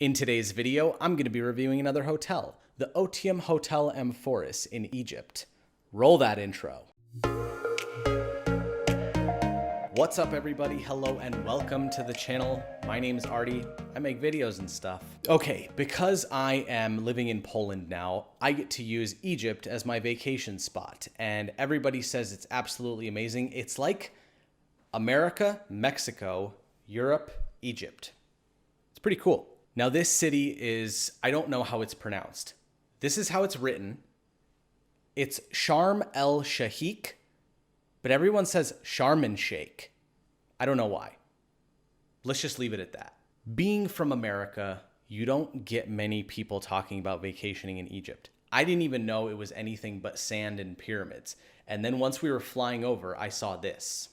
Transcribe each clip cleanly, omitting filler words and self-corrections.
In today's video, I'm going to be reviewing another hotel, the Otium Hotel Amphoras in Egypt. Roll that intro. What's up everybody? Hello and welcome to the channel. My name is Artie. I make videos and stuff. Okay, because I am living in Poland now, I get to use Egypt as my vacation spot, and everybody says it's absolutely amazing. It's like America, Mexico, Europe, Egypt. It's pretty cool. Now this city is, I don't know how it's pronounced. This is how it's written. It's Sharm El Sheikh, but everyone says Sharm El Sheikh. I don't know why. Let's just leave it at that. Being from America, you don't get many people talking about vacationing in Egypt. I didn't even know it was anything but sand and pyramids. And then once we were flying over, I saw this.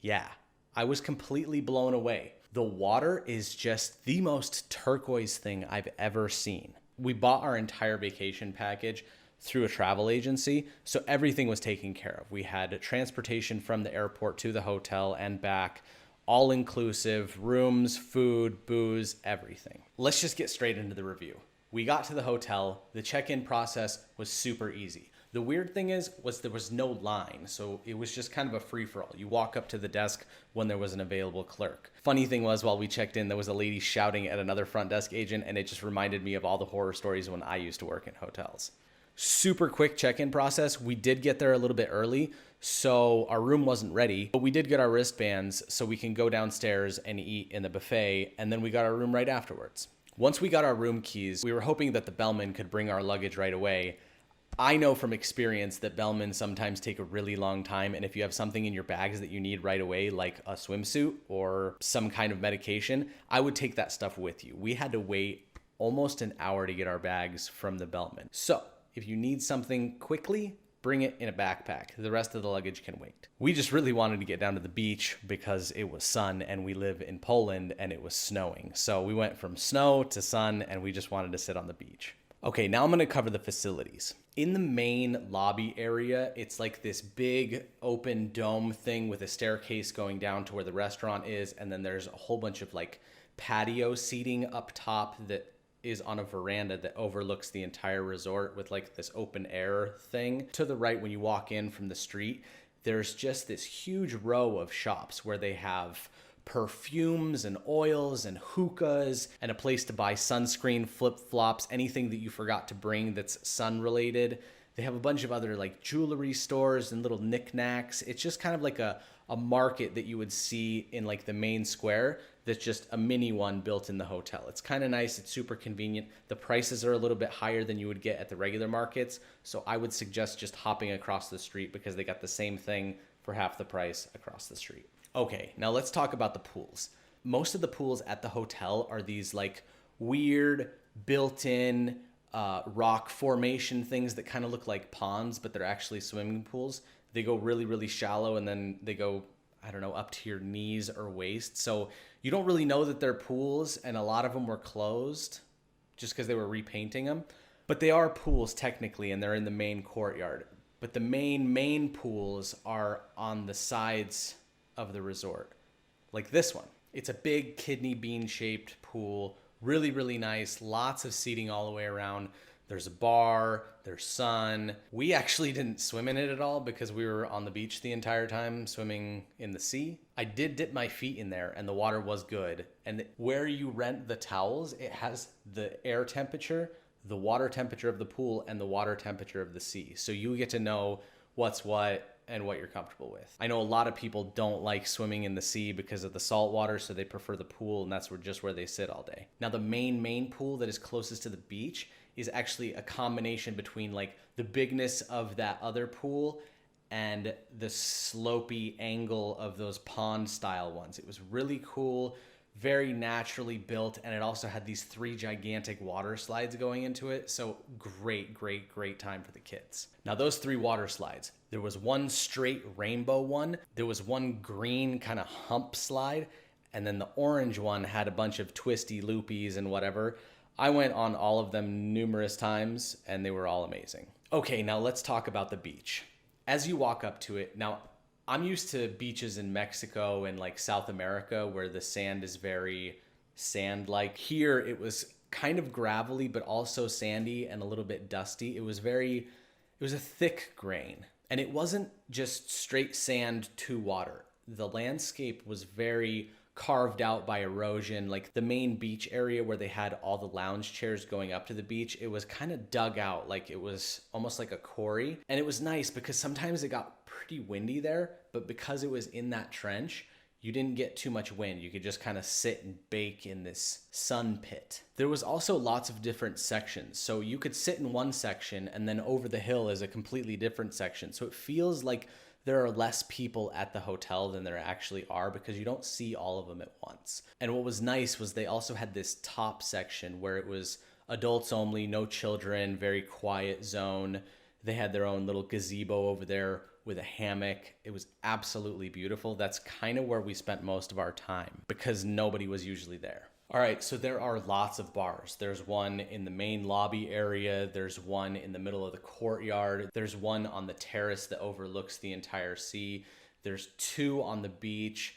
Yeah, I was completely blown away. The water is just the most turquoise thing I've ever seen. We bought our entire vacation package through a travel agency, so everything was taken care of. We had transportation from the airport to the hotel and back, all inclusive, rooms, food, booze, everything. Let's just get straight into the review. We got to the hotel. The check-in process was super easy. The weird thing was there was no line, so it was just kind of a free-for-all. You walk up to the desk when there was an available clerk. Funny thing was, while we checked in, there was a lady shouting at another front desk agent, and it just reminded me of all the horror stories when I used to work in hotels. Super quick check-in process. We did get there a little bit early, so our room wasn't ready, but we did get our wristbands so we can go downstairs and eat in the buffet, and then we got our room right afterwards. Once we got our room keys, we were hoping that the bellman could bring our luggage right away. I know from experience that bellmen sometimes take a really long time, and if you have something in your bags that you need right away, like a swimsuit or some kind of medication, I would take that stuff with you. We had to wait almost an hour to get our bags from the bellman. So if you need something quickly, bring it in a backpack. The rest of the luggage can wait. We just really wanted to get down to the beach because it was sun and we live in Poland and it was snowing. So we went from snow to sun and we just wanted to sit on the beach. Okay, now I'm gonna cover the facilities. In the main lobby area, it's like this big open dome thing with a staircase going down to where the restaurant is, and then there's a whole bunch of like patio seating up top that is on a veranda that overlooks the entire resort with like this open air thing. To the right, when you walk in from the street, there's just this huge row of shops where they have perfumes and oils and hookahs and a place to buy sunscreen, flip-flops, anything that you forgot to bring that's sun related. They have a bunch of other like jewelry stores and little knickknacks. It's just kind of like a market that you would see in like the main square that's just a mini one built in the hotel. It's kind of nice. It's super convenient. The prices are a little bit higher than you would get at the regular markets. So I would suggest just hopping across the street because they got the same thing for half the price across the street. Okay, now let's talk about the pools. Most of the pools at the hotel are these like weird built-in rock formation things that kind of look like ponds, but they're actually swimming pools. They go really, really shallow and then they go, I don't know, up to your knees or waist. So you don't really know that they're pools, and a lot of them were closed just because they were repainting them. But they are pools technically, and they're in the main courtyard. But the main pools are on the sides of the resort, like this one. It's a big kidney bean shaped pool, really, really nice, lots of seating all the way around. There's a bar, there's sun. We actually didn't swim in it at all because we were on the beach the entire time swimming in the sea. I did dip my feet in there and the water was good. And where you rent the towels, it has the air temperature, the water temperature of the pool, and the water temperature of the sea. So you get to know what's what and what you're comfortable with. I know a lot of people don't like swimming in the sea because of the salt water, so they prefer the pool, and that's just where they sit all day. Now the main pool that is closest to the beach is actually a combination between like the bigness of that other pool and the slopey angle of those pond style ones. It was really cool, very naturally built, and it also had these 3 gigantic water slides going into it. So great time for the kids. Now those 3 water slides, there was one straight rainbow one, there was one green kind of hump slide, and then the orange one had a bunch of twisty loopies and whatever. I went on all of them numerous times and they were all amazing. Okay, now let's talk about the beach. As you walk up to it, now I'm used to beaches in Mexico and like South America where the sand is very sand. Like here, it was kind of gravelly, but also sandy and a little bit dusty. It was a thick grain. And it wasn't just straight sand to water. The landscape was very carved out by erosion. Like the main beach area where they had all the lounge chairs going up to the beach, it was kind of dug out, like it was almost like a quarry. And it was nice because sometimes it got pretty windy there, but because it was in that trench, you didn't get too much wind. You could just kind of sit and bake in this sun pit. There was also lots of different sections. So you could sit in one section and then over the hill is a completely different section. So it feels like there are less people at the hotel than there actually are because you don't see all of them at once. And what was nice was they also had this top section where it was adults only, no children, very quiet zone. They had their own little gazebo over there with a hammock. It was absolutely beautiful. That's kind of where we spent most of our time because nobody was usually there. All right, so there are lots of bars. There's one in the main lobby area. There's one in the middle of the courtyard. There's one on the terrace that overlooks the entire sea. There's two on the beach.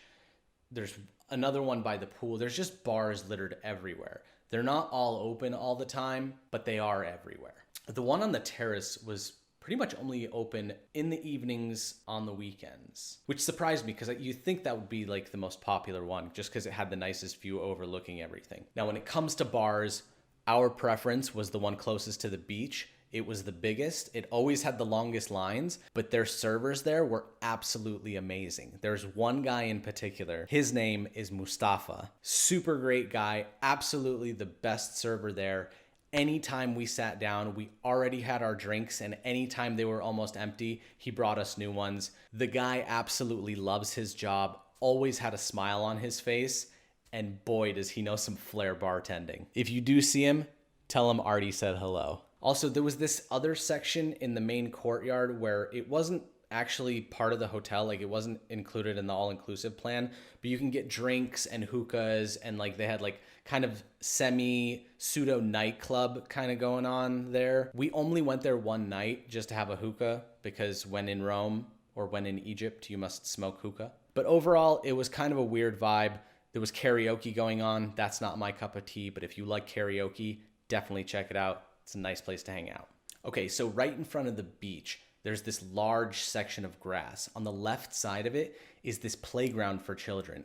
There's another one by the pool. There's just bars littered everywhere. They're not all open all the time, but they are everywhere. The one on the terrace was pretty much only open in the evenings on the weekends, which surprised me because you think that would be like the most popular one just because it had the nicest view overlooking everything. Now, when it comes to bars, our preference was the one closest to the beach. It was the biggest. It always had the longest lines, but their servers there were absolutely amazing. There's one guy in particular. His name is Mustafa. Super great guy. Absolutely the best server there. Anytime we sat down, we already had our drinks, and anytime they were almost empty, he brought us new ones. The guy absolutely loves his job, always had a smile on his face, and boy, does he know some flair bartending. If you do see him, tell him Artie said hello. Also, there was this other section in the main courtyard where it wasn't actually part of the hotel, like it wasn't included in the all-inclusive plan, but you can get drinks and hookahs, and like they had like kind of pseudo nightclub kind of going on there. We only went there one night just to have a hookah because when in Rome or when in Egypt, you must smoke hookah. But overall, it was kind of a weird vibe. There was karaoke going on. That's not my cup of tea, but if you like karaoke, definitely check it out. It's a nice place to hang out. Okay, so right in front of the beach, there's this large section of grass. On the left side of it is this playground for children.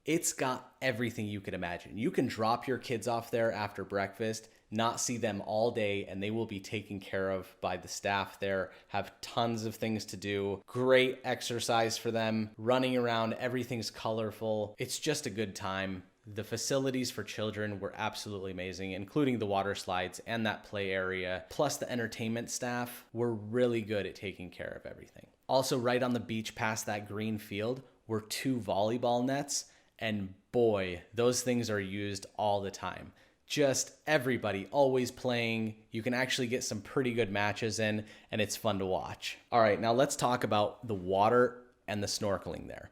It's got everything you could imagine. You can drop your kids off there after breakfast, not see them all day, and they will be taken care of by the staff there, have tons of things to do, great exercise for them, running around, everything's colorful. It's just a good time. The facilities for children were absolutely amazing, including the water slides and that play area. Plus the entertainment staff were really good at taking care of everything. Also, right on the beach past that green field were 2 volleyball nets. And boy, those things are used all the time. Just everybody always playing. You can actually get some pretty good matches in, and it's fun to watch. All right, now let's talk about the water and the snorkeling there.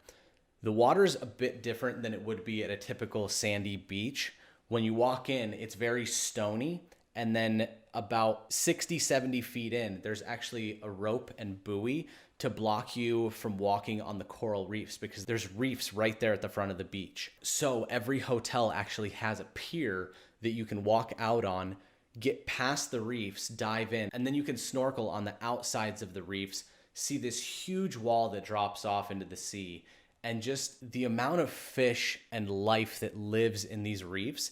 The water's a bit different than it would be at a typical sandy beach. When you walk in, it's very stony, and then about 60, 70 feet in, there's actually a rope and buoy to block you from walking on the coral reefs because there's reefs right there at the front of the beach. So every hotel actually has a pier that you can walk out on, get past the reefs, dive in, and then you can snorkel on the outsides of the reefs, see this huge wall that drops off into the sea. And just the amount of fish and life that lives in these reefs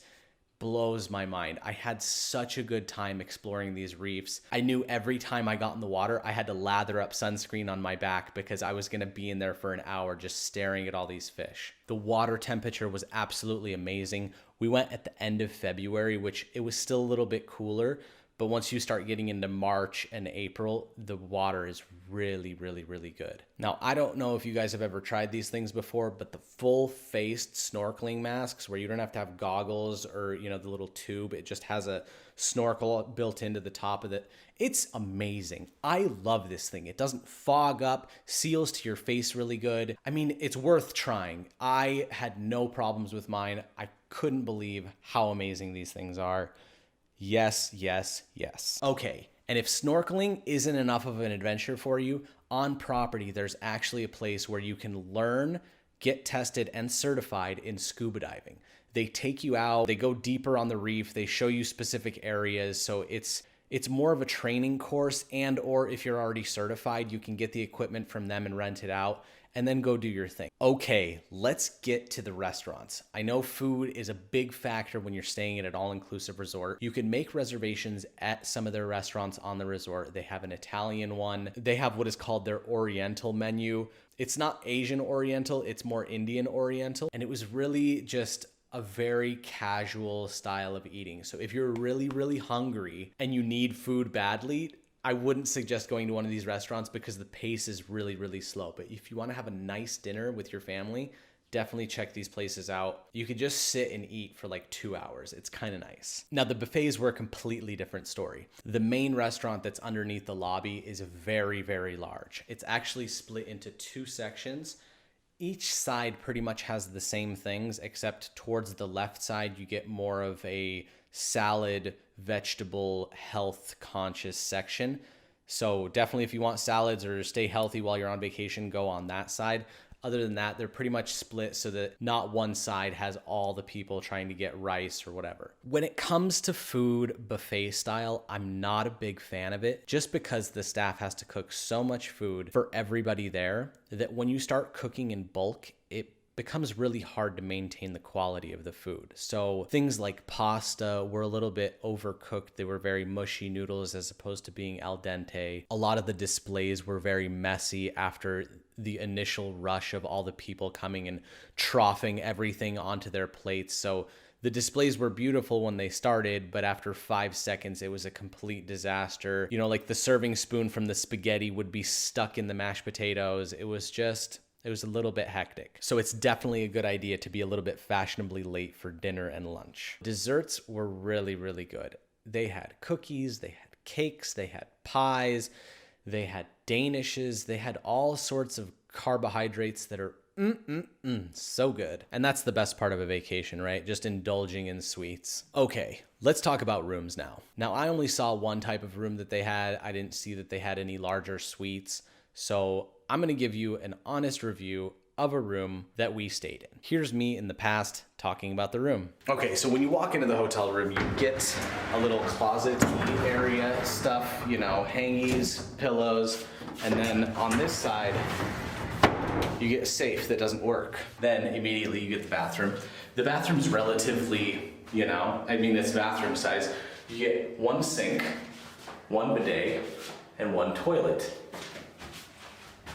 blows my mind. I had such a good time exploring these reefs. I knew every time I got in the water, I had to lather up sunscreen on my back because I was going to be in there for an hour just staring at all these fish. The water temperature was absolutely amazing. We went at the end of February, which it was still a little bit cooler, but once you start getting into March and April, the water is really, really, really good. Now, I don't know if you guys have ever tried these things before, but the full-faced snorkeling masks where you don't have to have goggles or, the little tube, it just has a snorkel built into the top of it. It's amazing. I love this thing. It doesn't fog up, seals to your face really good. I mean, it's worth trying. I had no problems with mine. I couldn't believe how amazing these things are. Yes, yes, yes. Okay, and if snorkeling isn't enough of an adventure for you, on property, there's actually a place where you can learn, get tested, and certified in scuba diving. They take you out, they go deeper on the reef, they show you specific areas. So it's more of a training course, and or if you're already certified, you can get the equipment from them and rent it out and then go do your thing. Okay, let's get to the restaurants. I know food is a big factor when you're staying at an all-inclusive resort. You can make reservations at some of their restaurants on the resort. They have an Italian one. They have what is called their Oriental menu. It's not Asian Oriental, it's more Indian Oriental. And it was really just a very casual style of eating. So if you're really, really hungry and you need food badly, I wouldn't suggest going to one of these restaurants because the pace is really, really slow. But if you want to have a nice dinner with your family, definitely check these places out. You could just sit and eat for like 2 hours. It's kind of nice. Now, the buffets were a completely different story. The main restaurant that's underneath the lobby is very, very large. It's actually split into 2 sections. Each side pretty much has the same things, except towards the left side, you get more of a salad, vegetable, health conscious section. So definitely if you want salads or stay healthy while you're on vacation, go on that side. Other than that, they're pretty much split so that not one side has all the people trying to get rice or whatever. When it comes to food buffet style, I'm not a big fan of it, just because the staff has to cook so much food for everybody there that when you start cooking in bulk, it becomes really hard to maintain the quality of the food. So things like pasta were a little bit overcooked. They were very mushy noodles as opposed to being al dente. A lot of the displays were very messy after the initial rush of all the people coming and troughing everything onto their plates. So the displays were beautiful when they started, but after 5 seconds, it was a complete disaster. You know, like the serving spoon from the spaghetti would be stuck in the mashed potatoes. It was a little bit hectic. So it's definitely a good idea to be a little bit fashionably late for dinner and lunch. Desserts were really, really good. They had cookies, they had cakes, they had pies, they had danishes, they had all sorts of carbohydrates that are so good. And that's the best part of a vacation, right? Just indulging in sweets. Okay, let's talk about rooms now. Now, I only saw one type of room that they had. I didn't see that they had any larger suites. So I'm going to give you an honest review of a room that we stayed in. Here's me in the past talking about the room. Okay, so when you walk into the hotel room, you get a little closet area stuff, you know, hangies, pillows, and then on this side, you get a safe that doesn't work. Then immediately you get the bathroom. The bathroom's relatively, you know, I mean, it's bathroom size. You get one sink, one bidet, and one toilet.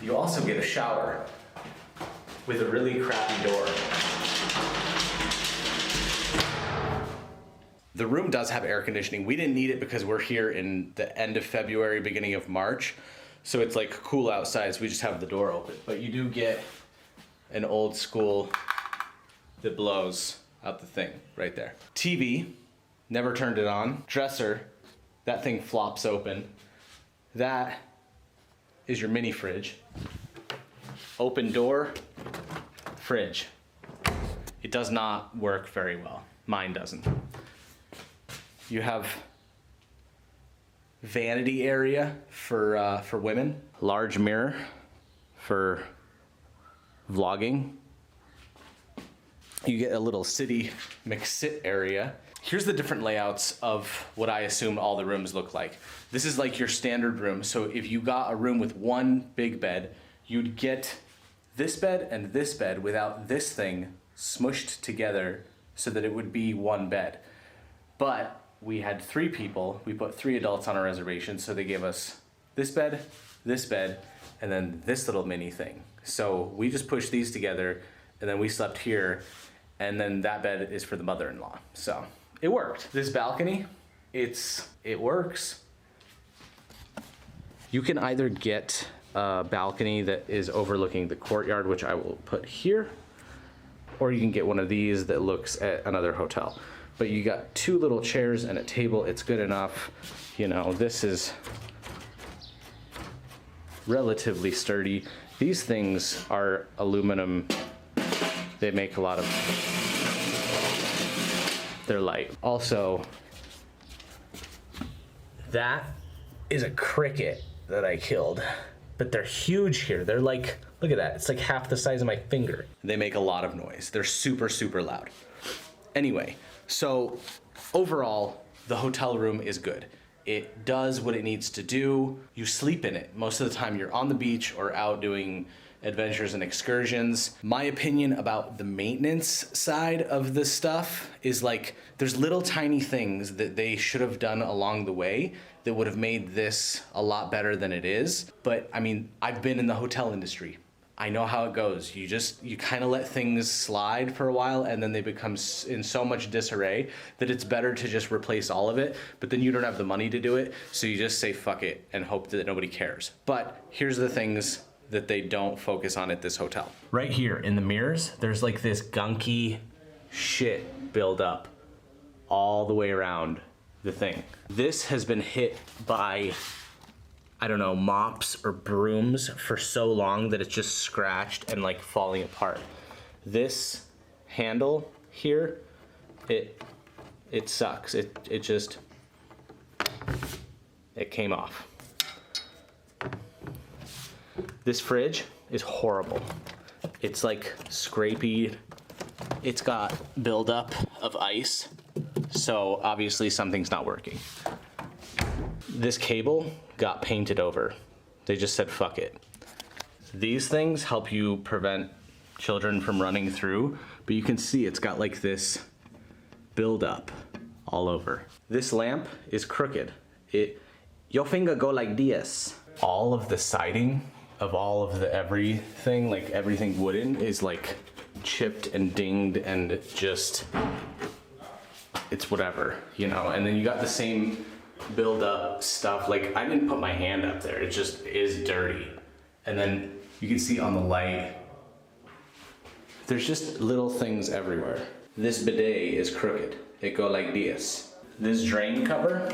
You also get a shower with a really crappy door. The room does have air conditioning. We didn't need it because we're here in the end of February, beginning of March. So it's like cool outside, so we just have the door open. But you do get an old school that blows out the thing right there. TV, never turned it on. Dresser, that thing flops open. That is your mini fridge. Open door, fridge. It does not work very well. Mine doesn't. You have vanity area for women. Large mirror for vlogging. You get a little city mix-sit area. Here's the different layouts of what I assume all the rooms look like. This is like your standard room. So if you got a room with one big bed, you'd get this bed and this bed without this thing smushed together so that it would be one bed. But we had 3 people. We put 3 adults on our reservation, so they gave us this bed, and then this little mini thing. So we just pushed these together, and then we slept here, and then that bed is for the mother-in-law. So it worked. This balcony, it works. You can either get a balcony that is overlooking the courtyard, which I will put here, or you can get one of these that looks at another hotel. But you got 2 little chairs and a table. It's good enough. You know, this is relatively sturdy. These things are aluminum. They make a lot of, they're light. Also, that is a cricket that I killed, but they're huge here. They're like, look at that. It's like half the size of my finger. They make a lot of noise. They're super, super loud. Anyway, so overall, the hotel room is good. It does what it needs to do. You sleep in it. Most of the time you're on the beach or out doing adventures and excursions. My opinion about the maintenance side of this stuff is like, there's little tiny things that they should have done along the way that would have made this a lot better than it is. But I mean, I've been in the hotel industry. I know how it goes. You kind of let things slide for a while and then they become in so much disarray that it's better to just replace all of it, but then you don't have the money to do it. So you just say, fuck it, and hope that nobody cares. But here's the things that they don't focus on at this hotel. Right here in the mirrors, there's like this gunky shit build up all the way around the thing. This has been hit by, I don't know, mops or brooms for so long that it's just scratched and like falling apart. This handle here, it sucks. It came off. This fridge is horrible. It's like scrapey. It's got buildup of ice. So obviously something's not working. This cable got painted over. They just said, fuck it. These things help you prevent children from running through, but you can see it's got like this buildup all over. This lamp is crooked. Your finger go like this. All of the siding of all of the everything, like everything wooden, is like chipped and dinged and just, it's whatever, you know? And then you got the same build up stuff. Like, I didn't put my hand up there. It just is dirty. And then you can see on the light, there's just little things everywhere. This bidet is crooked. It go like this. This drain cover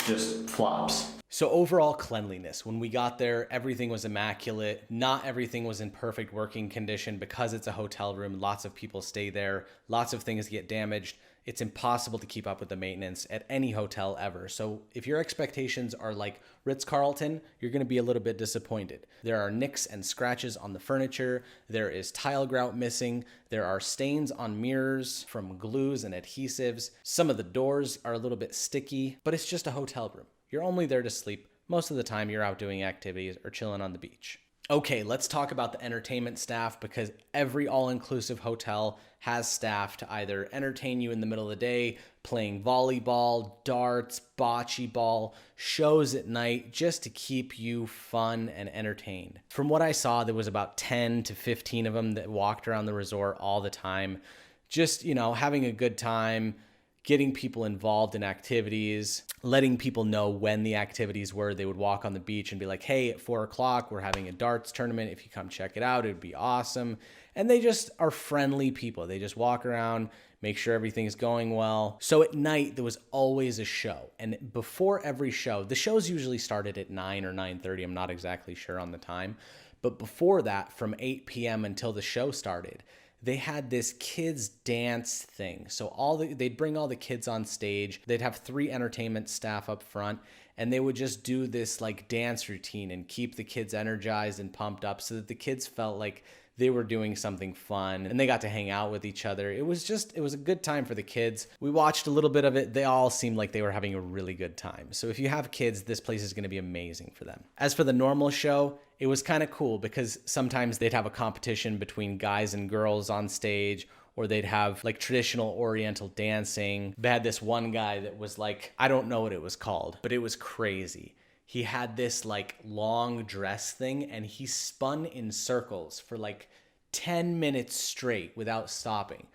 just flops. So overall cleanliness, when we got there, everything was immaculate. Not everything was in perfect working condition because it's a hotel room. Lots of people stay there. Lots of things get damaged. It's impossible to keep up with the maintenance at any hotel ever. So if your expectations are like Ritz-Carlton, you're going to be a little bit disappointed. There are nicks and scratches on the furniture. There is tile grout missing. There are stains on mirrors from glues and adhesives. Some of the doors are a little bit sticky, but it's just a hotel room. You're only there to sleep. Most of the time you're out doing activities or chilling on the beach. Okay, let's talk about the entertainment staff, because every all-inclusive hotel has staff to either entertain you in the middle of the day, playing volleyball, darts, bocce ball, shows at night, just to keep you fun and entertained. From what I saw, there was about 10 to 15 of them that walked around the resort all the time, just, you know, having a good time, getting people involved in activities, letting people know when the activities were. They would walk on the beach and be like, hey, at 4 o'clock, we're having a darts tournament. If you come check it out, it'd be awesome. And they just are friendly people. They just walk around, make sure everything's going well. So at night, there was always a show. And before every show, the shows usually started at 9 or 9:30. I'm not exactly sure on the time. But before that, from 8 p.m. until the show started, they had this kids dance thing. So they'd bring all the kids on stage. They'd have 3 entertainment staff up front, and they would just do this like dance routine and keep the kids energized and pumped up so that the kids felt like they were doing something fun and they got to hang out with each other. It was a good time for the kids. We watched a little bit of it. They all seemed like they were having a really good time. So if you have kids, this place is going to be amazing for them. As for the normal show, it was kind of cool because sometimes they'd have a competition between guys and girls on stage, or they'd have like traditional oriental dancing. They had this one guy that was like, I don't know what it was called, but it was crazy. He had this like long dress thing and he spun in circles for like 10 minutes straight without stopping.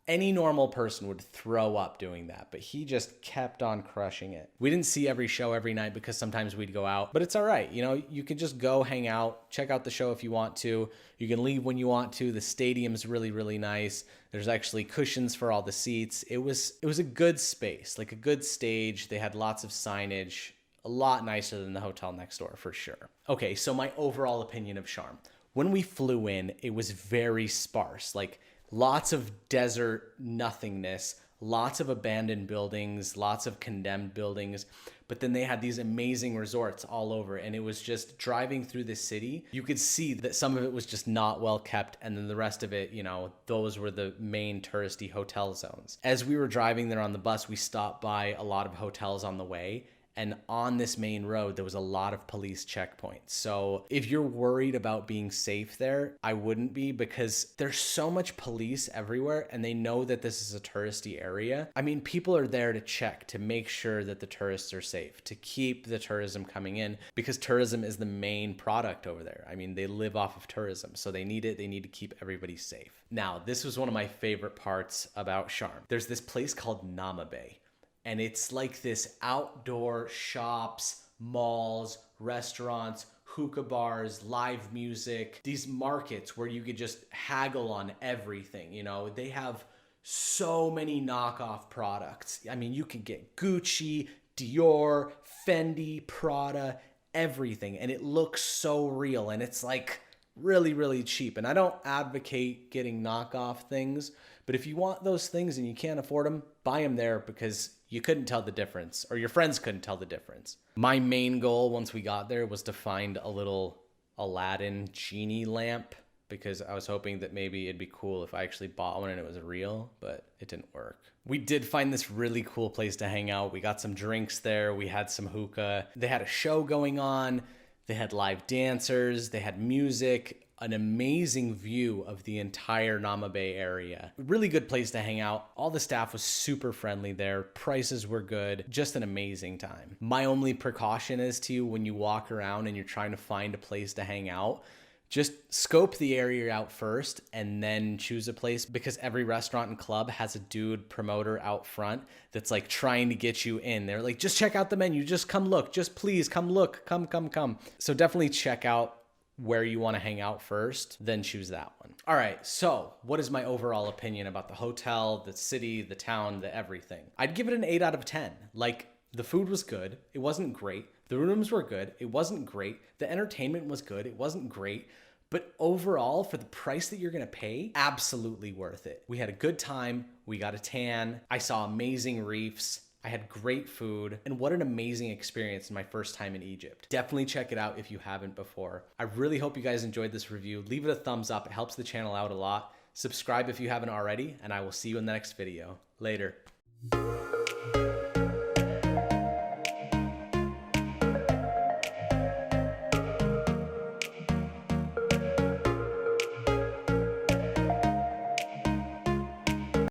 Any normal person would throw up doing that, but he just kept on crushing it. We didn't see every show every night because sometimes we'd go out, but it's all right. You know, you can just go hang out, check out the show if you want to. You can leave when you want to. The stadium's really, really nice. There's actually cushions for all the seats. It was a good space, like a good stage. They had lots of signage, a lot nicer than the hotel next door for sure. Okay, so my overall opinion of Sharm. When we flew in, it was very sparse, like lots of desert nothingness, lots of abandoned buildings, lots of condemned buildings, but then they had these amazing resorts all over. And it was just driving through the city, you could see that some of it was just not well kept. And then the rest of it, you know, those were the main touristy hotel zones. As we were driving there on the bus, we stopped by a lot of hotels on the way. And on this main road, there was a lot of police checkpoints. So if you're worried about being safe there, I wouldn't be, because there's so much police everywhere and they know that this is a touristy area. I mean, people are there to check, to make sure that the tourists are safe, to keep the tourism coming in, because tourism is the main product over there. I mean, they live off of tourism, so they need it. They need to keep everybody safe. Now, this was one of my favorite parts about Sharm. There's this place called Naama Bay. And it's like this outdoor shops, malls, restaurants, hookah bars, live music, these markets where you could just haggle on everything. You know, they have so many knockoff products. I mean, you can get Gucci, Dior, Fendi, Prada, everything. And it looks so real. And it's like really, really cheap. And I don't advocate getting knockoff things, but if you want those things and you can't afford them, buy them there, because you couldn't tell the difference, or your friends couldn't tell the difference. My main goal once we got there was to find a little Aladdin genie lamp, because I was hoping that maybe it'd be cool if I actually bought one and it was real, but it didn't work. We did find this really cool place to hang out. We got some drinks there. We had some hookah. They had a show going on. They had live dancers. They had music. An amazing view of the entire Naama Bay area. Really good place to hang out. All the staff was super friendly there. Prices were good. Just an amazing time. My only precaution is to, when you walk around and you're trying to find a place to hang out, just scope the area out first and then choose a place, because every restaurant and club has a dude promoter out front that's like trying to get you in. They're like, just check out the menu. Just come look. Just please come look. Come. So definitely check out where you want to hang out first, then choose that one. All right, so what is my overall opinion about the hotel, the city, the town, the everything? I'd give it an 8 out of 10. Like, the food was good. It wasn't great. The rooms were good. It wasn't great. The entertainment was good. It wasn't great. But overall, for the price that you're going to pay, absolutely worth it. We had a good time. We got a tan. I saw amazing reefs. I had great food, and what an amazing experience in my first time in Egypt. Definitely check it out if you haven't before. I really hope you guys enjoyed this review. Leave it a thumbs up. It helps the channel out a lot. Subscribe if you haven't already, and I will see you in the next video. Later.